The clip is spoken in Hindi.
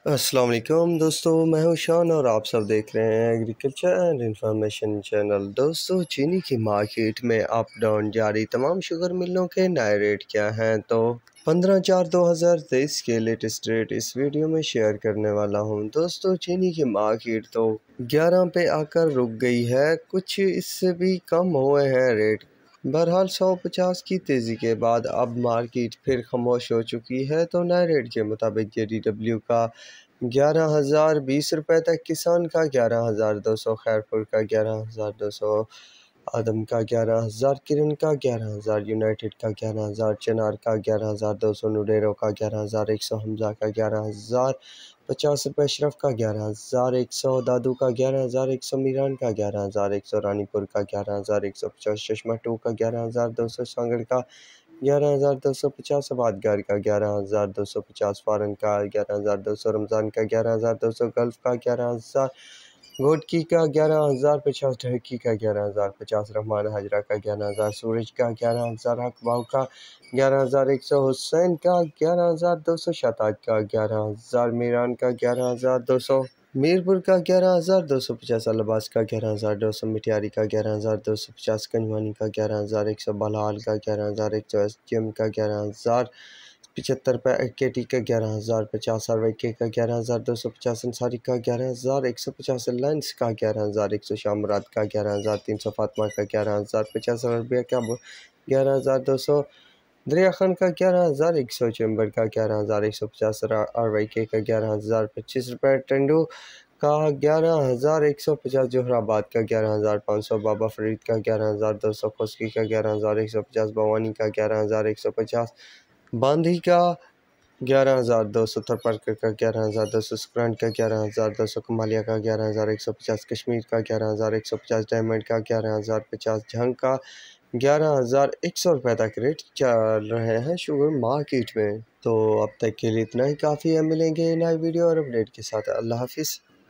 अस्सलाम वालेकुम दोस्तों, मैं हूं शान और आप सब देख रहे हैं एग्रीकल्चर एंड इंफॉर्मेशन चैनल। दोस्तों, चीनी की मार्केट में अप डाउन जारी, तमाम शुगर मिलों के नए रेट क्या हैं तो 15/4/2023 के लेटेस्ट रेट इस वीडियो में शेयर करने वाला हूं। दोस्तों, चीनी की मार्केट तो 11 पे आकर रुक गई है, कुछ इससे भी कम हुए हैं रेट। बहरहाल 150 की तेज़ी के बाद अब मार्केट फिर खामोश हो चुकी है। तो नए रेट के मुताबिक JDW का 11,020 रुपये तक, किसान का 11,200, खैरपुर का 11,200, आदम का 11,000, किरण का 11,000, यूनाइटेड का 11,000, चिनार का 11,200, नुडेरो का 11,100, हमजा का 11,050 रुपये, अशरफ का 11,100, दादू का 11,100, मीरान का 11,100, रानीपुर का 11,150, चश्मा 2 का 11,200, सांगड़ का 11,250, आबादगार का 11,250, फ़ारन का 11,200, रमज़ान का 11,200, गल्फ़ का 11,000, घोटकी का 11,050, ढरकी का 11,050, रहमान हाजरा का 11,000, सूरज का 11,000, हकबाऊ का 11,100, हुसैन का 11,200, शताज का 11,000, मीरान का 11,200, मीरपुर का 11,250, अल्लाबास का 11,200, मिठियारी का 11,250, कंजवानी का 11,100, बलहाल का 11,100, SGM का 11,075 रुपये, KT का 11,050, RYK का 11,250, अंसारी का 11,150, लेंस का 11,100, शामरात का 11,300, फातिमा का 11,050, रबिया का 11,200, दरिया खान का 11,100, चैम्बर का 11,150, RYK का 11,025 रुपये, टेंडू का 11,150, जोहराबाद का 11,500, बाबा फरीद का 11,200, खोसकी का 11,150, भवानी का 11,150, बांदी का 11,200, थरपारकर का 11,200, स्क्रंट का 11,200, कमालिया का 11,150, कश्मीर का 11,150, डायमंड का 11,050, झंग का 11,100 रुपये तक रेट चल रहे हैं शुगर मार्केट में। तो अब तक के लिए इतना ही काफ़ी है, मिलेंगे नए वीडियो और अपडेट के साथ। अल्लाह हाफिज़।